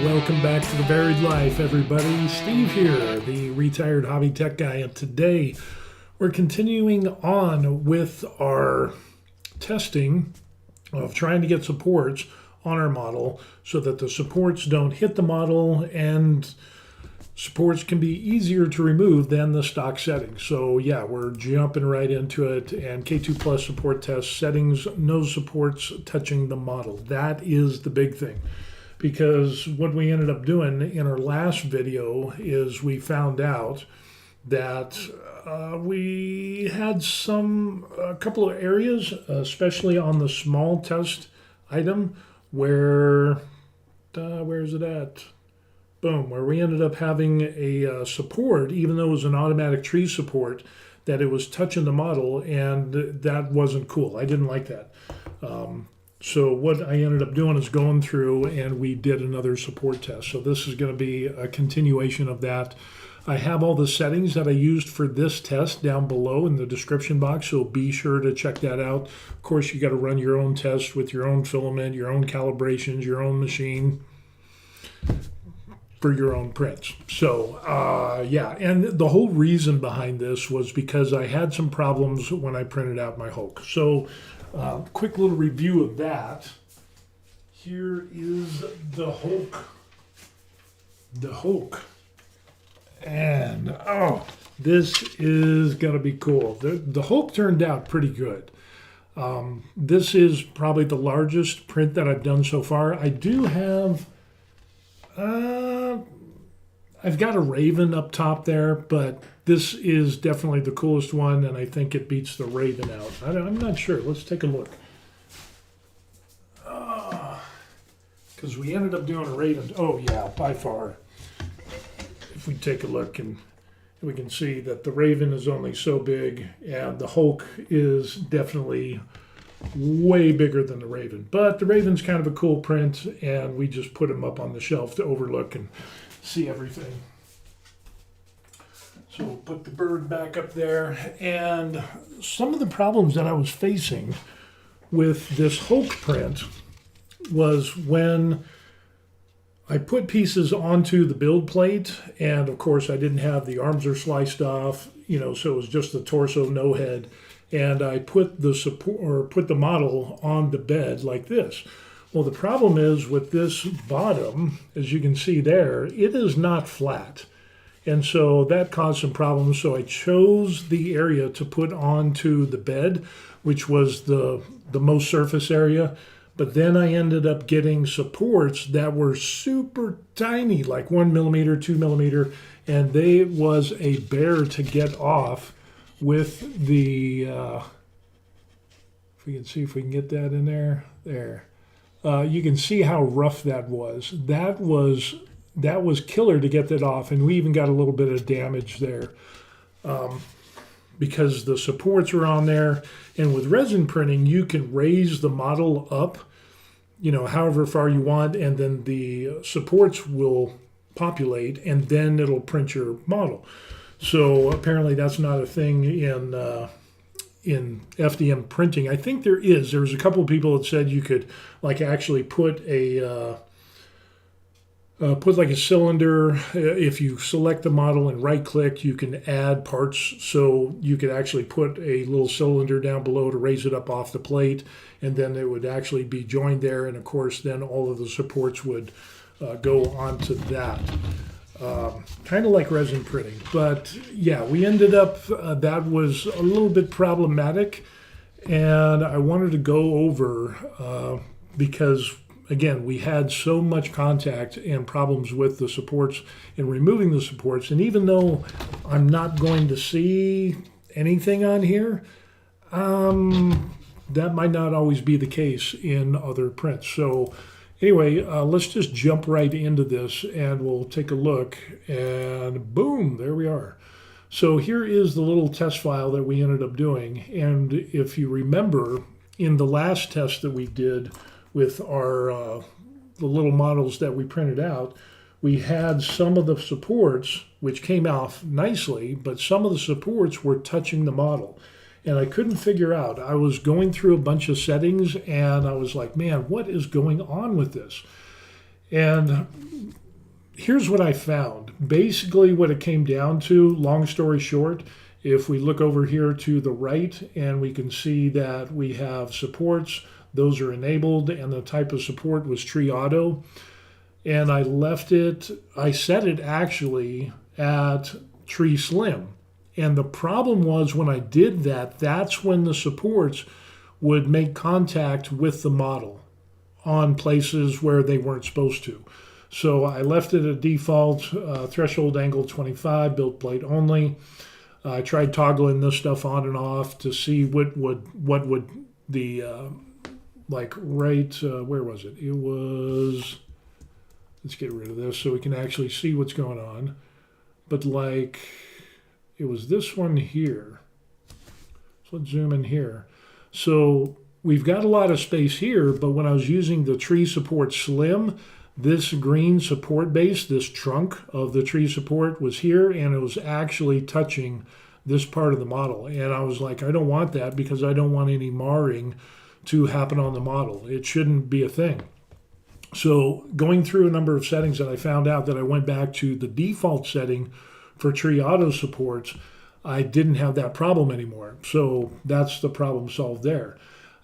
Welcome back to The Varied Life, everybody. Steve here, the retired hobby tech guy, and today we're continuing on with our testing of trying to get supports on our model so that the supports don't hit the model and supports can be easier to remove than the stock settings. So yeah, we're jumping right into it. And K2 Plus support test settings, no supports touching the model. That is the big thing. Because what we ended up doing in our last video is we found out that we had a couple of areas, especially on the small test item, where is it at? Boom, where we ended up having a support, even though it was an automatic tree support, that it was touching the model, and that wasn't cool. I didn't like that. So what I ended up doing is going through and we did another support test. So this is going to be a continuation of that. I have all the settings that I used for this test down below in the description box, so be sure to check that out. Of course, you got to run your own test with your own filament, your own calibrations, your own machine for your own prints. So yeah, and the whole reason behind this was because I had some problems when I printed out my Hulk. So quick little review of that. Here is the Hulk. The Hulk. And oh, this is gonna be cool. The Hulk turned out pretty good. This is probably the largest print that I've done so far. I do have I've got a Raven up top there, but this is definitely the coolest one, and I think it beats the Raven out. I'm not sure. Let's take a look. Because we ended up doing a Raven. Oh, yeah, by far. If we take a look, and we can see that the Raven is only so big, and the Hulk is definitely way bigger than the Raven. But the Raven's kind of a cool print, and we just put him up on the shelf to overlook and see everything. So we'll put the bird back up there. And some of the problems that I was facing with this Hulk print was when I put pieces onto the build plate, and of course I didn't have the arms are sliced off, so it was just the torso, no head, and I put the support or put the model on the bed like this. Well, the problem is with this bottom, as you can see there, it is not flat. And so that caused some problems. So I chose the area to put onto the bed, which was the most surface area. But then I ended up getting supports that were super tiny, like 1 millimeter, 2 millimeter, and they was a bear to get off with the, if we can see if we can get that in there, there. You can see how rough that was. That was killer to get that off, and we even got a little bit of damage there because the supports were on there. And with resin printing, you can raise the model up, however far you want, and then the supports will populate, and then it'll print your model. So apparently that's not a thing in FDM printing. I think there is. There was a couple of people that said you could actually put like a cylinder. If you select the model and right click, you can add parts. So you could actually put a little cylinder down below to raise it up off the plate, and then it would actually be joined there. And of course, then all of the supports would go onto that. Kind of like resin printing. But yeah, we ended up, that was a little bit problematic, and I wanted to go over because again, we had so much contact and problems with the supports and removing the supports. And even though I'm not going to see anything on here, that might not always be the case in other prints. So anyway, let's just jump right into this and we'll take a look, and boom, there we are. So here is the little test file that we ended up doing. And if you remember, in the last test that we did with our the little models that we printed out, we had some of the supports which came off nicely, but some of the supports were touching the model. And I couldn't figure out. I was going through a bunch of settings and I was like, man, what is going on with this? And here's what I found. Basically, what it came down to, long story short, if we look over here to the right and we can see that we have supports, those are enabled, and the type of support was tree auto. And I set it actually at tree slim. And the problem was when I did that, that's when the supports would make contact with the model on places where they weren't supposed to. So I left it at default, threshold angle 25, build plate only. I tried toggling this stuff on and off to see what would the, where was it? It was, let's get rid of this so we can actually see what's going on. But it was this one here. So let's zoom in here. So we've got a lot of space here, but when I was using the tree support slim, this green support base, this trunk of the tree support was here, and it was actually touching this part of the model. And I was like, I don't want that because I don't want any marring to happen on the model. It shouldn't be a thing. So going through a number of settings that I found out that I went back to the default setting for tree auto supports, I didn't have that problem anymore. So that's the problem solved there.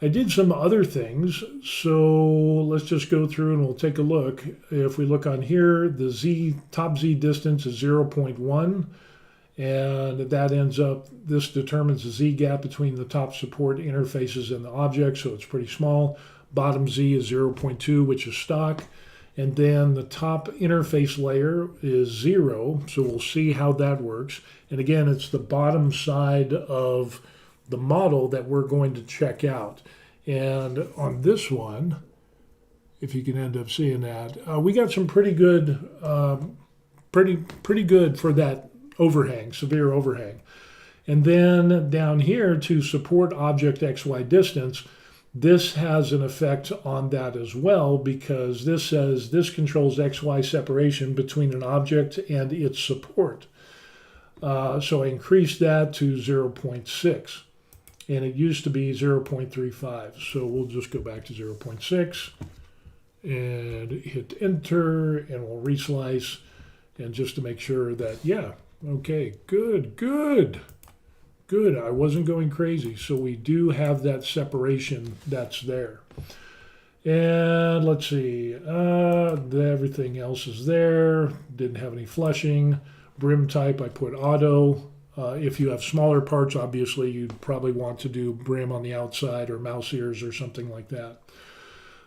I did some other things, so let's just go through and we'll take a look. If we look on here, the top Z distance is 0.1, and that ends up, this determines the Z gap between the top support interfaces and the object, so it's pretty small. Bottom Z is 0.2, which is stock. And then the top interface layer is 0, so we'll see how that works. And again, it's the bottom side of the model that we're going to check out. And on this one, if you can end up seeing that, we got some pretty good, pretty good for that overhang, severe overhang. And then down here to support object XY distance, this has an effect on that as well, because this says this controls XY separation between an object and its support. So I increased that to 0.6, and it used to be 0.35. So we'll just go back to 0.6 and hit enter, and we'll reslice, and just to make sure that, yeah, okay, good. I wasn't going crazy. So we do have that separation that's there. And let's see, everything else is there. Didn't have any flushing. Brim type, I put auto. If you have smaller parts, obviously you'd probably want to do brim on the outside or mouse ears or something like that.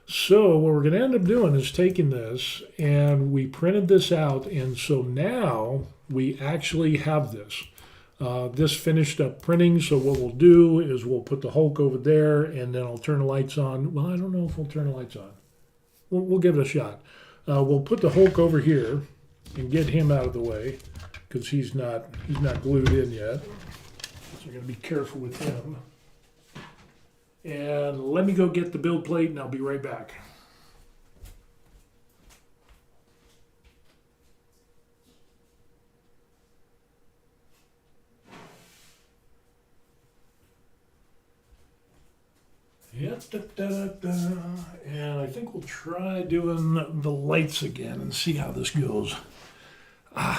So what we're going to end up doing is taking this, and we printed this out, and so now we actually have this. This finished up printing, so what we'll do is we'll put the Hulk over there, and then I'll turn the lights on. Well, I don't know if we'll turn the lights on. We'll give it a shot. We'll put the Hulk over here and get him out of the way, because he's not glued in yet. So you're going to be careful with him. And let me go get the build plate, and I'll be right back. And I think we'll try doing the lights again and see how this goes.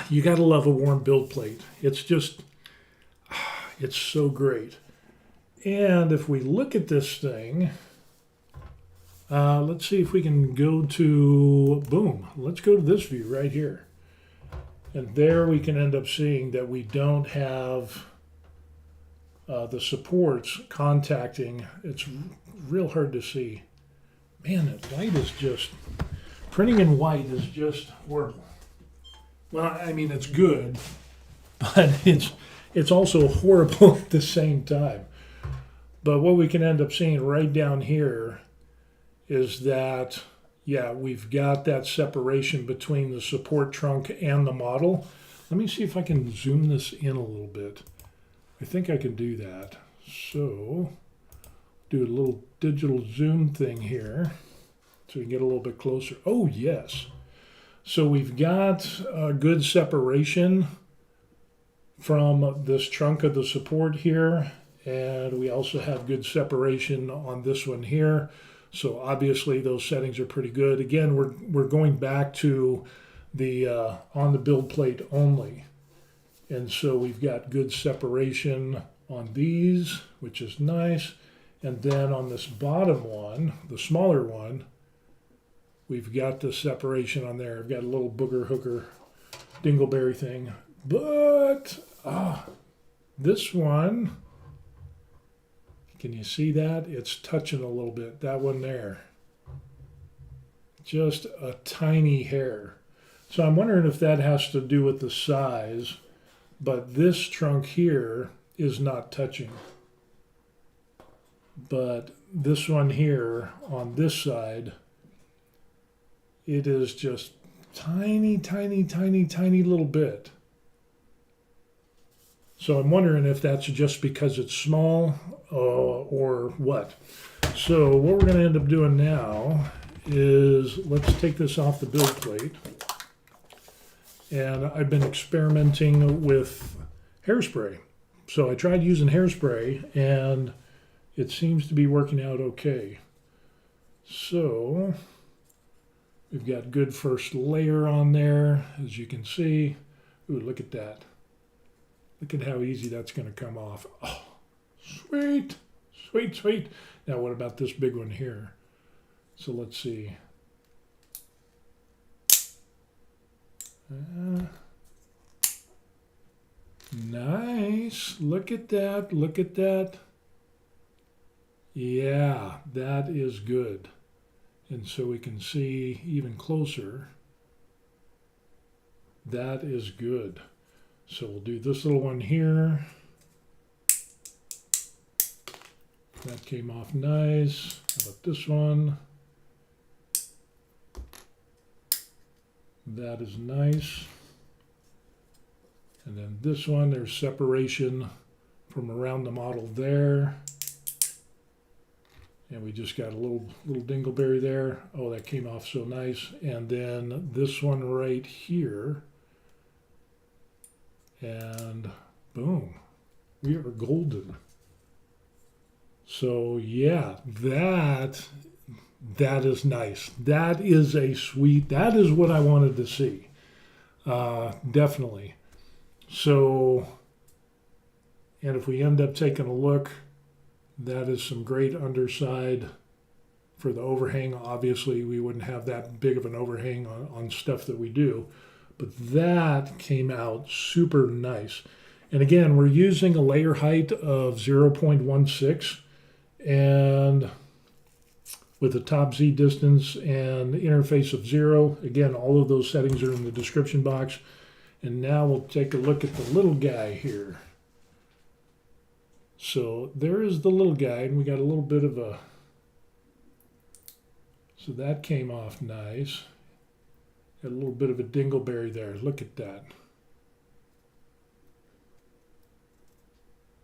You gotta love a warm build plate. It's just, it's so great. And if we look at this thing, let's see if we can go to, boom, let's go to this view right here. And there we can end up seeing that we don't have the supports contacting. It's real hard to see. Man, that white is just, printing in white is just horrible. Well, I mean, it's good, but it's also horrible at the same time. But what we can end up seeing right down here is that, yeah, we've got that separation between the support trunk and the model. Let me see if I can zoom this in a little bit. I think I can do that. So, do a little digital zoom thing here so we can get a little bit closer. Oh, yes. So we've got a good separation from this trunk of the support here, and we also have good separation on this one here. So obviously those settings are pretty good. Again, we're going back to the on the build plate only. And so we've got good separation on these, which is nice. And then on this bottom one, the smaller one, we've got the separation on there. I've got a little booger hooker dingleberry thing. But this one, can you see that? It's touching a little bit. That one there. Just a tiny hair. So I'm wondering if that has to do with the size. But this trunk here is not touching. But this one here on this side, it is just tiny, tiny, tiny, tiny little bit. So I'm wondering if that's just because it's small or what. So what we're going to end up doing now is let's take this off the build plate. And I've been experimenting with hairspray. So I tried using hairspray and it seems to be working out okay. So we've got good first layer on there, as you can see. Ooh, look at that. Look at how easy that's going to come off. Oh, sweet, sweet, sweet. Now what about this big one here? So let's see. Nice. Look at that. Look at that. Yeah, that is good. And so we can see even closer. That is good. So we'll do this little one here. That came off nice. How about this one? That is nice. And then this one, there's separation from around the model there. And we just got a little dingleberry there. Oh, that came off so nice. And then this one right here. And boom, we are golden. So yeah, that is nice. That is a sweet, that is what I wanted to see. Definitely. So, and if we end up taking a look, that is some great underside for the overhang. Obviously, we wouldn't have that big of an overhang on stuff that we do, but that came out super nice. And again, we're using a layer height of 0.16 and with a top Z distance and interface of 0. Again, all of those settings are in the description box. And now we'll take a look at the little guy here. So there is the little guy, and we got a little bit of a, so that came off nice. Got a little bit of a dingleberry there. Look at that.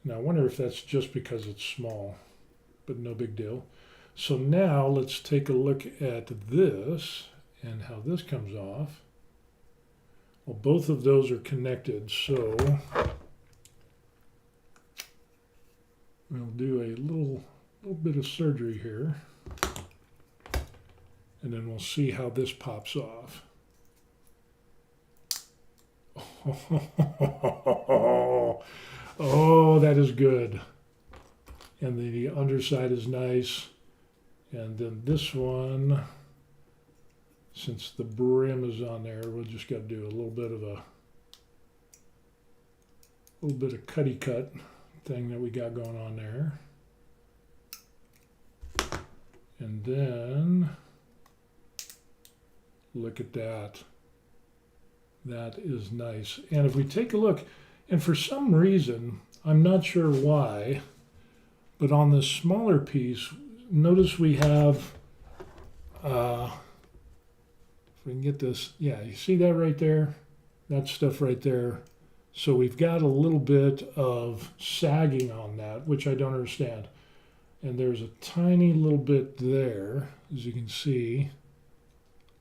Now I wonder if that's just because it's small, but no big deal. So now let's take a look at this and how this comes off. Well, both of those are connected, so we'll do a little bit of surgery here, and then we'll see how this pops off. Oh, that is good. And the underside is nice. And then this one, since the brim is on there, we'll just got to do a little bit of cutty cut thing that we got going on there. And then look at that. That is nice. And if we take a look, and for some reason, I'm not sure why, but on this smaller piece, notice we have, if we can get this, yeah, you see that right there? That stuff right there. So we've got a little bit of sagging on that, which I don't understand. And there's a tiny little bit there, as you can see,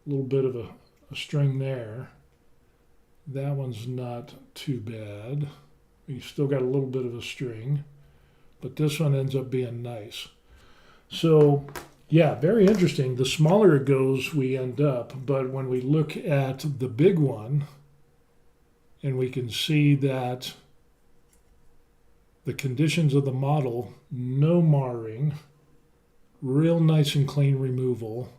a little bit of a string there. That one's not too bad. We still got a little bit of a string, but this one ends up being nice. So Yeah, very interesting. The smaller it goes, we end up. But when we look at the big one, and we can see that the conditions of the model, no marring, real nice and clean removal.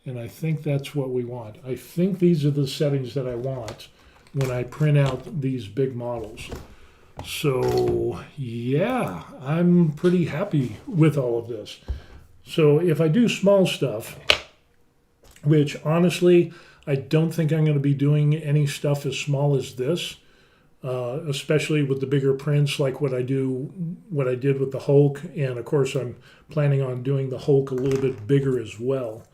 And I think that's what we want. I think these are the settings that I want when I print out these big models. So yeah, I'm pretty happy with all of this. So if I do small stuff, which honestly, I don't think I'm going to be doing any stuff as small as this, especially with the bigger prints like what I did with the Hulk. And of course, I'm planning on doing the Hulk a little bit bigger as well.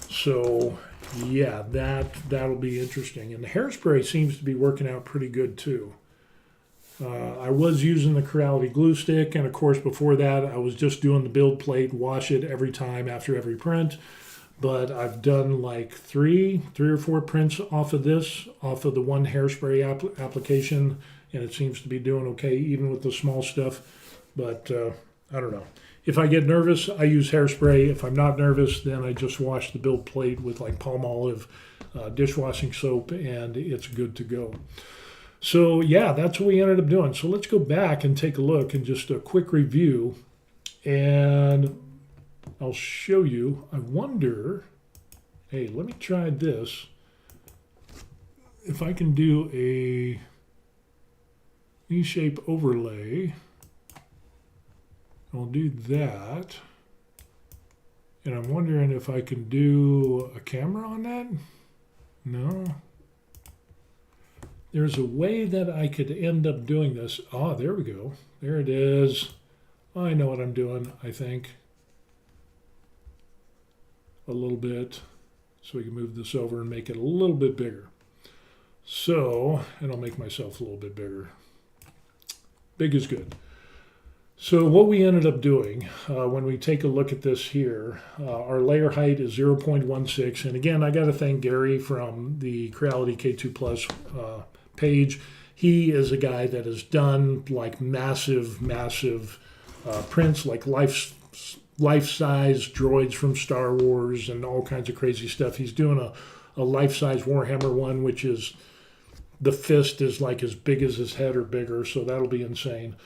So yeah, that'll be interesting. And the hairspray seems to be working out pretty good too. I was using the Creality glue stick, and of course before that I was just doing the build plate, wash it every time after every print. But I've done like three or four prints off of this, off of the one hairspray application, and it seems to be doing okay even with the small stuff. But I don't know. If I get nervous, I use hairspray. If I'm not nervous, then I just wash the build plate with like Palmolive dishwashing soap, and it's good to go. So yeah, that's what we ended up doing. So let's go back and take a look and just a quick review. And I'll show you. I wonder, hey, let me try this. If I can do a V-shape overlay, I'll do that. And I'm wondering if I can do a camera on that. No. There's a way that I could end up doing this. Ah, there we go. There it is. I know what I'm doing, I think. A little bit. So we can move this over and make it a little bit bigger. So, and I'll make myself a little bit bigger. Big is good. So what we ended up doing, when we take a look at this here, our layer height is 0.16. And again, I got to thank Gary from the Creality K2 Plus page. He is a guy that has done like massive prints, like life-size droids from Star Wars and all kinds of crazy stuff. He's doing a life-size Warhammer one, which is, the fist is like as big as his head or bigger, so that'll be insane.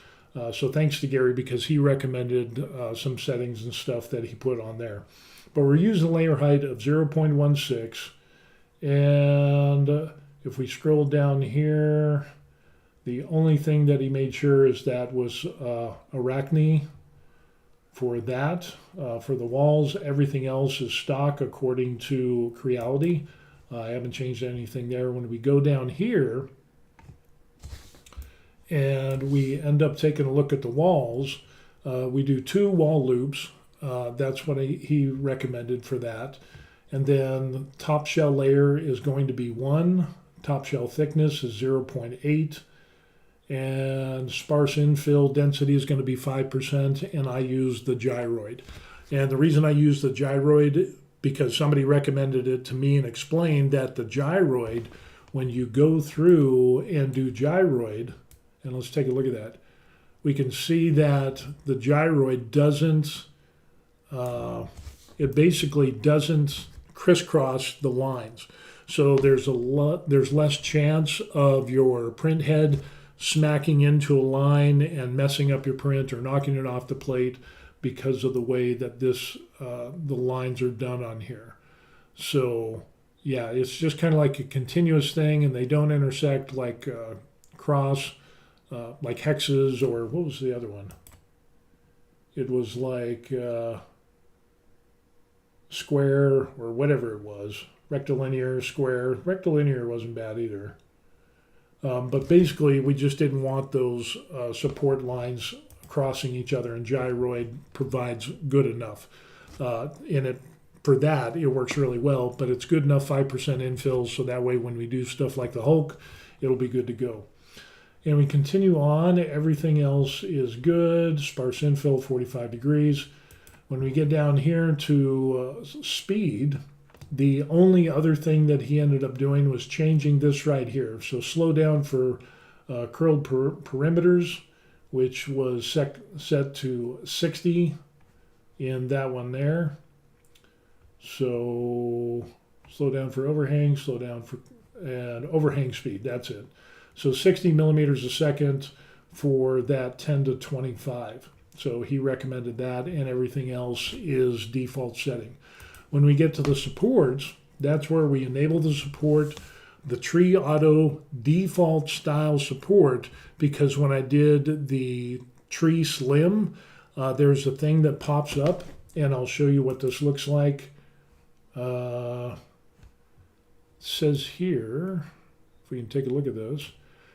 So thanks to Gary, because he recommended some settings and stuff that he put on there. But we're using layer height of 0.16. And if we scroll down here, the only thing that he made sure is that was Arachne for that. For the walls, everything else is stock according to Creality. I haven't changed anything there. When we go down here, and we end up taking a look at the walls, we do 2 wall loops. That's what he recommended for that. And then top shell layer is going to be 1. Top shell thickness is 0.8. And sparse infill density is going to be 5%. And I use the gyroid. And the reason I use the gyroid, because somebody recommended it to me and explained that the gyroid, when you go through and do gyroid, and let's take a look at that. We can see that the gyroid doesn't, it basically doesn't crisscross the lines. So there's less chance of your print head smacking into a line and messing up your print or knocking it off the plate because of the way that the lines are done on here. So yeah, it's just kind of like a continuous thing, and they don't intersect like cross. Like hexes, or what was the other one? It was like square or whatever it was. Rectilinear, square. Rectilinear wasn't bad either. But basically, we just didn't want those support lines crossing each other, and gyroid provides good enough. For that, it works really well, but it's good enough 5% infill, so that way when we do stuff like the Hulk, it'll be good to go. And we continue on. Everything else is good. Sparse infill, 45 degrees. When we get down here to speed, the only other thing that he ended up doing was changing this right here. So slow down for curled perimeters, which was set to 60 in that one there. So slow down for overhang, slow down for, and overhang speed, that's it. So 60 millimeters a second for that 10 to 25. So he recommended that, and everything else is default setting. When we get to the supports, that's where we enable the support, the tree auto default style support, because when I did the tree slim, there's a thing that pops up, and I'll show you what this looks like. It says here, if we can take a look at this,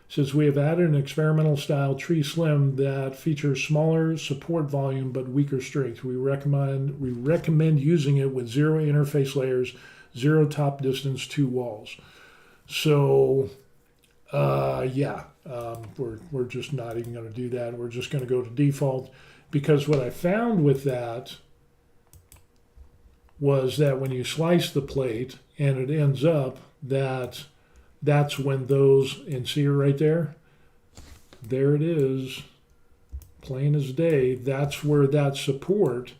it says we have added an experimental style tree slim that features smaller support volume but weaker strength. We recommend using it with 0 interface layers, 0 top distance, 2 walls. So yeah, we're just not even going to do that. We're just going to go to default, because what I found with that was that when you slice the plate and it ends up that's when those, and see it right there, there it is, plain as day, that's where that support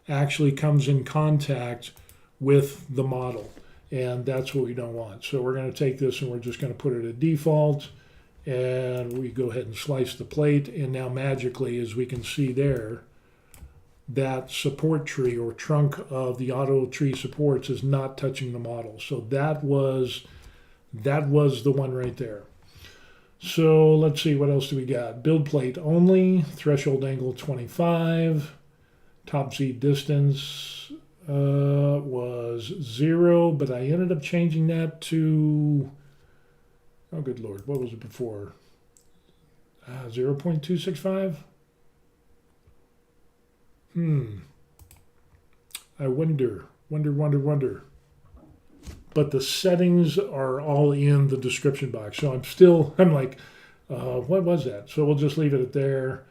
actually comes in contact with the model, and that's what we don't want. So we're going to take this and we're just going to put it at default, and we go ahead and slice the plate, and now magically, as we can see there, that support tree or trunk of the auto tree supports is not touching the model. So that was the one right there. So let's see, what else do we got? Build plate only, threshold angle 25, top Z distance was 0, but I ended up changing that to, oh good Lord, what was it before? 0.265? I wonder. But the settings are all in the description box. So I'm like, what was that? So we'll just leave it at there.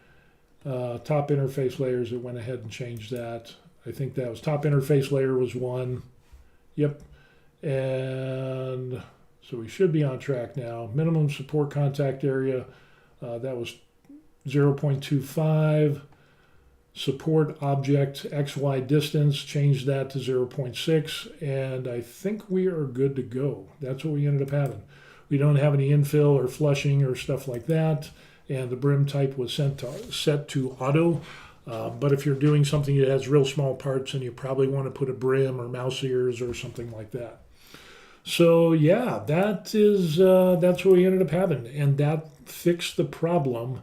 Top interface layers, it went ahead and changed that. I think that was top interface layer was 1. Yep. And so we should be on track now. Minimum support contact area, that was 0.25. Support object XY distance, change that to 0.6, and I think we are good to go. That's what we ended up having. We don't have any infill or flushing or stuff like that, and the brim type was set to auto. But if you're doing something that has real small parts, then you probably want to put a brim or mouse ears or something like that. So yeah, that's what we ended up having, and that fixed the problem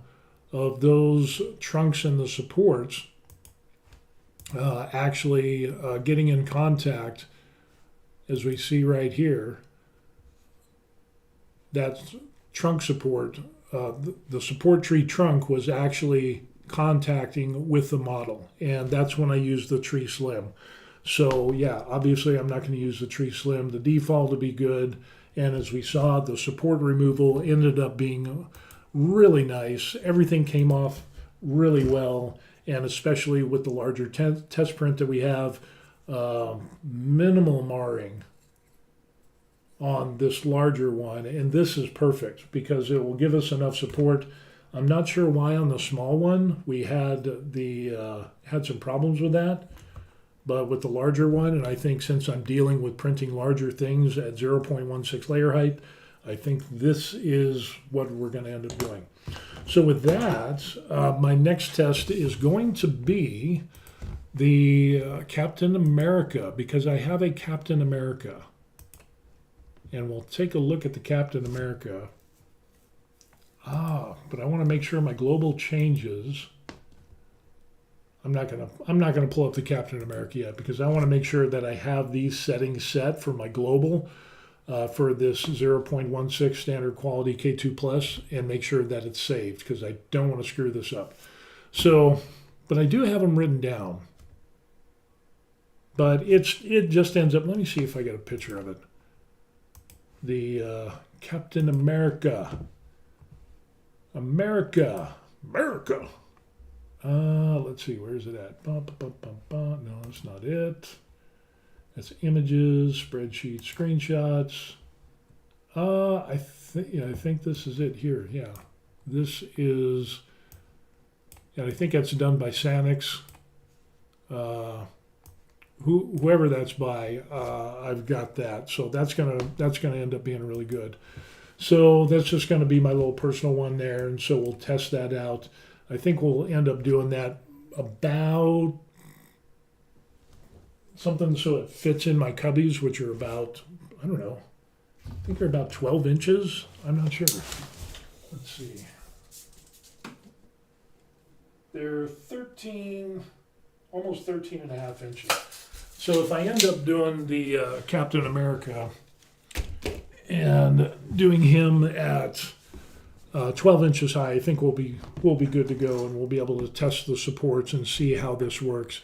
of those trunks and the supports actually getting in contact, as we see right here. That trunk support, the support tree trunk was actually contacting with the model, and that's when I used the tree slim. So yeah, obviously I'm not going to use the tree slim. The default to be good, and as we saw, the support removal ended up being really nice. Everything came off really well, and especially with the larger test print that we have, minimal marring on this larger one, and this is perfect because it will give us enough support. I'm not sure why on the small one we had some problems with that, but with the larger one, and I think since I'm dealing with printing larger things at 0.16 layer height, I think this is what we're going to end up doing. So with that, my next test is going to be the Captain America, because I have a Captain America. And we'll take a look at the Captain America. But I want to make sure my global changes. I'm not gonna pull up the Captain America yet, because I want to make sure that I have these settings set for my global. For this 0.16 standard quality K2 Plus, and make sure that it's saved, because I don't want to screw this up. So, but I do have them written down. But it just ends up, let me see if I get a picture of it. The Captain America. America. Let's see, where is it at? No, that's not it. That's images, spreadsheet, screenshots. I think this is it here. Yeah, this is, and I think that's done by Sanix. whoever that's by, I've got that. So that's gonna end up being really good. So that's just gonna be my little personal one there, and so we'll test that out. I think we'll end up doing that about something so it fits in my cubbies, which are about, I don't know, I think they're about 12 inches. I'm not sure. Let's see. They're 13, almost 13 and a half inches. So if I end up doing the Captain America and doing him at 12 inches high, I think we'll be good to go, and we'll be able to test the supports and see how this works.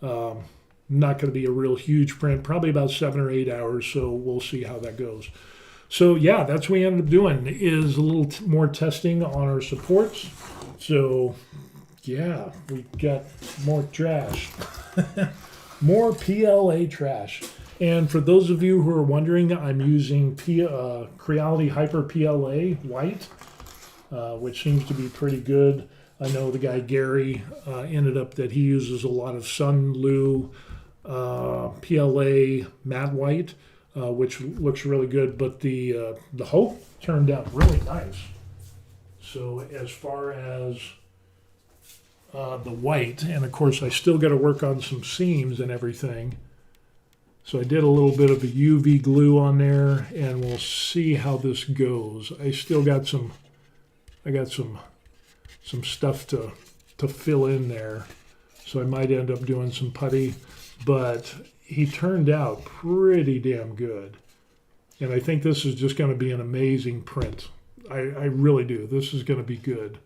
Not going to be a real huge print, probably about 7 or 8 hours, so we'll see how that goes. So yeah, that's what we ended up doing, is a little more testing on our supports. So yeah, we got more trash, more PLA trash. And for those of you who are wondering, I'm using Creality Hyper PLA white, which seems to be pretty good. I know the guy Gary ended up that he uses a lot of Sunlu PLA matte white, which looks really good. But the Hope turned out really nice. So as far as the white, and of course I still got to work on some seams and everything. So I did a little bit of a UV glue on there, and we'll see how this goes. I still got some. I got some stuff to fill in there, so I might end up doing some putty, but he turned out pretty damn good, and I think this is just going to be an amazing print. I really do. This is going to be good.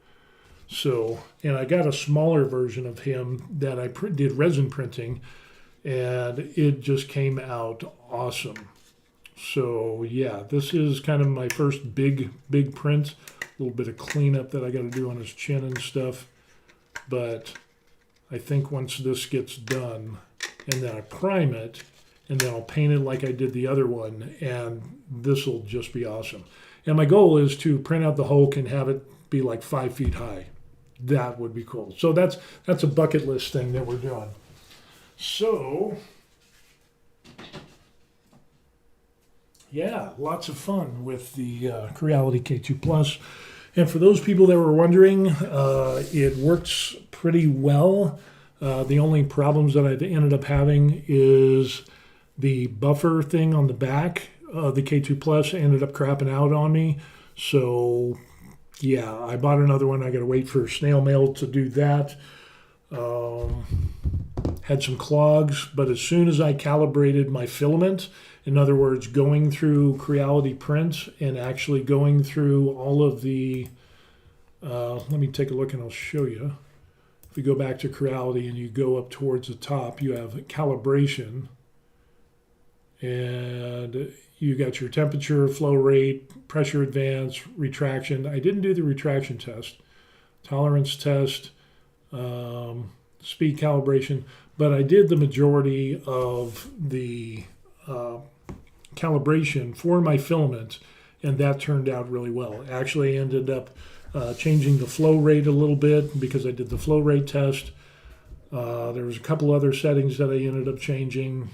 So, and I got a smaller version of him that I did resin printing, and it just came out awesome. So yeah, this is kind of my first big print. A little bit of cleanup that I got to do on his chin and stuff. But I think once this gets done, and then I prime it, and then I'll paint it like I did the other one, and this will just be awesome. And my goal is to print out the Hulk and have it be like 5 feet high. That would be cool. So that's a bucket list thing that we're doing. So yeah, lots of fun with the Creality K2 Plus. And for those people that were wondering, it works pretty well. The only problems that I've ended up having is the buffer thing on the back of the K2 Plus ended up crapping out on me. So yeah, I bought another one. I got to wait for snail mail to do that. Had some clogs, but as soon as I calibrated my filament, in other words, going through Creality Print and actually going through all of the, let me take a look and I'll show you. If we go back to Creality and you go up towards the top, you have Calibration, and you got your temperature, flow rate, pressure advance, retraction. I didn't do the retraction test, tolerance test, speed calibration, but I did the majority of the calibration for my filament, and that turned out really well. Actually, I ended up changing the flow rate a little bit because I did the flow rate test. There was a couple other settings that I ended up changing.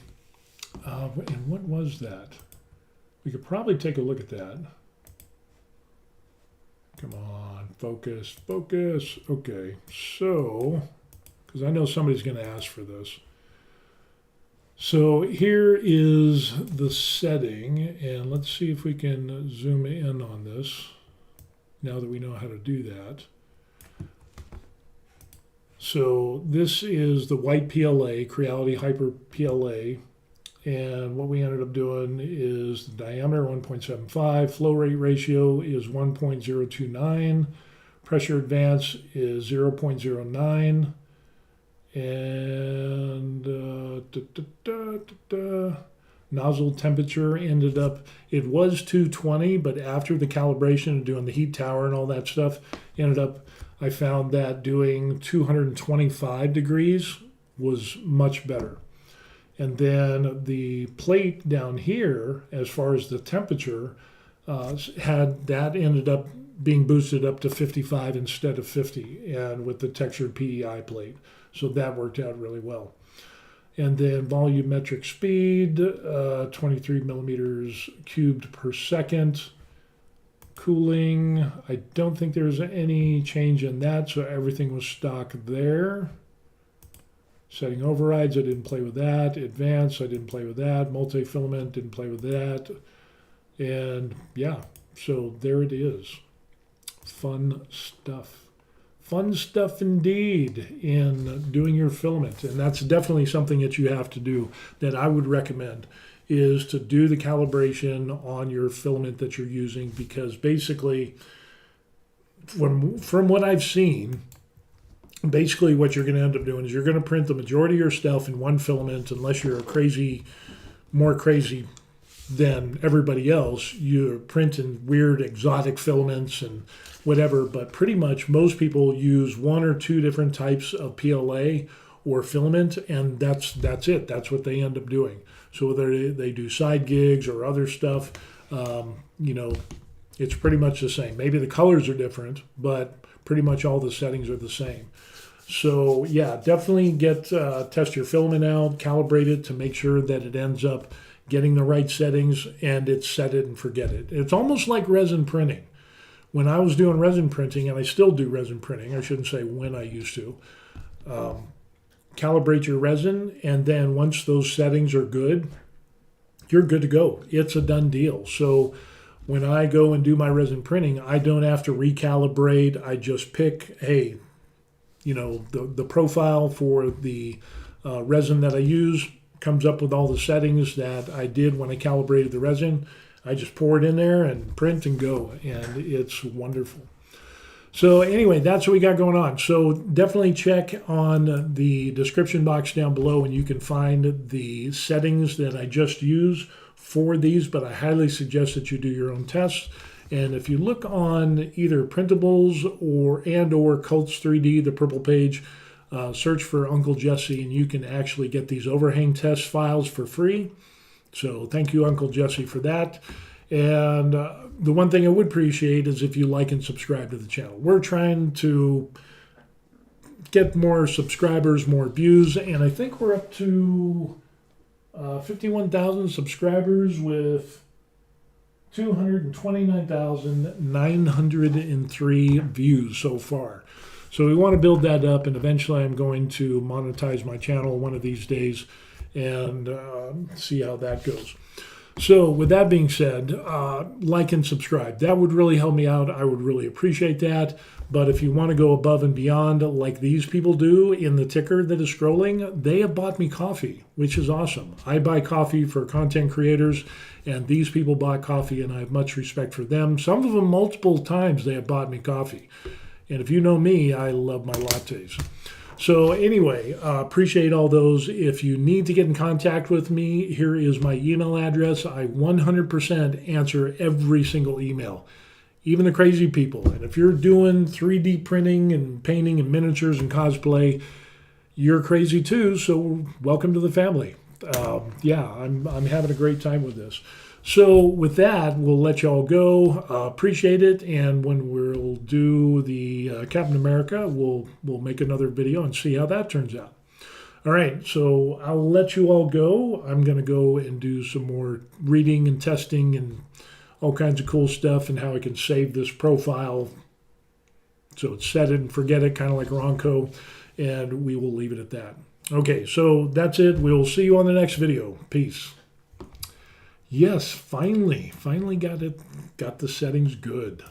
And what was that? We could probably take a look at that. Come on, focus, focus. Okay, so, because I know somebody's going to ask for this. So here is the setting, and let's see if we can zoom in on this now that we know how to do that. So this is the white PLA, Creality Hyper PLA, and what we ended up doing is the diameter 1.75, flow rate ratio is 1.029, pressure advance is 0.09, and nozzle temperature ended up, it was 220, but after the calibration and doing the heat tower and all that stuff, ended up, I found that doing 225 degrees was much better. And then the plate down here, as far as the temperature, had that ended up being boosted up to 55 instead of 50, and with the textured PEI plate. So that worked out really well. And then volumetric speed, 23 millimeters cubed per second. Cooling, I don't think there's any change in that, so everything was stock there. Setting overrides, I didn't play with that. Advanced, I didn't play with that. Multi-filament, didn't play with that. And yeah, so there it is. Fun stuff. Fun stuff indeed in doing your filament. And that's definitely something that you have to do, that I would recommend, is to do the calibration on your filament that you're using, because basically, from what I've seen, basically what you're going to end up doing is you're going to print the majority of your stuff in one filament, unless you're more crazy than everybody else. You're printing weird exotic filaments and whatever, but pretty much most people use one or two different types of PLA or filament, and that's it. That's what they end up doing. So whether they do side gigs or other stuff, it's pretty much the same. Maybe the colors are different, but pretty much all the settings are the same. So yeah, definitely test your filament out, calibrate it to make sure that it ends up getting the right settings, and it's set it and forget it. It's almost like resin printing. When I was doing resin printing, and I still do resin printing, I shouldn't say when I used to, calibrate your resin, and then once those settings are good, you're good to go. It's a done deal. So when I go and do my resin printing, I don't have to recalibrate. I just pick, hey, the profile for the resin that I use comes up with all the settings that I did when I calibrated the resin. I just pour it in there and print and go, and it's wonderful. So anyway, that's what we got going on. So definitely check on the description box down below, and you can find the settings that I just used for these, but I highly suggest that you do your own tests. And if you look on either Printables or Cults 3D, the purple page, search for Uncle Jesse, and you can actually get these overhang test files for free. So thank you, Uncle Jesse, for that. And the one thing I would appreciate is if you like and subscribe to the channel. We're trying to get more subscribers, more views, and I think we're up to 51,000 subscribers with 229,903 views so far. So we want to build that up, and eventually I'm going to monetize my channel one of these days and see how that goes. So with that being said, like and subscribe. That would really help me out. I would really appreciate that. But if you want to go above and beyond like these people do in the ticker that is scrolling, they have bought me coffee, which is awesome. I buy coffee for content creators, and these people bought coffee, and I have much respect for them. Some of them multiple times they have bought me coffee. And if you know me, I love my lattes. So anyway, appreciate all those. If you need to get in contact with me, here is my email address. I 100% answer every single email, even the crazy people. And if you're doing 3D printing and painting and miniatures and cosplay, you're crazy too. So welcome to the family. I'm having a great time with this. So with that, we'll let y'all go. Appreciate it, and when we'll do the Captain America, we'll make another video and see how that turns out. All right, so I'll let you all go. I'm going to go and do some more reading and testing and all kinds of cool stuff, and how I can save this profile so it's set it and forget it, kind of like Ronco, and we will leave it at that. Okay, so that's it. We'll see you on the next video. Peace. Yes, finally got the settings good.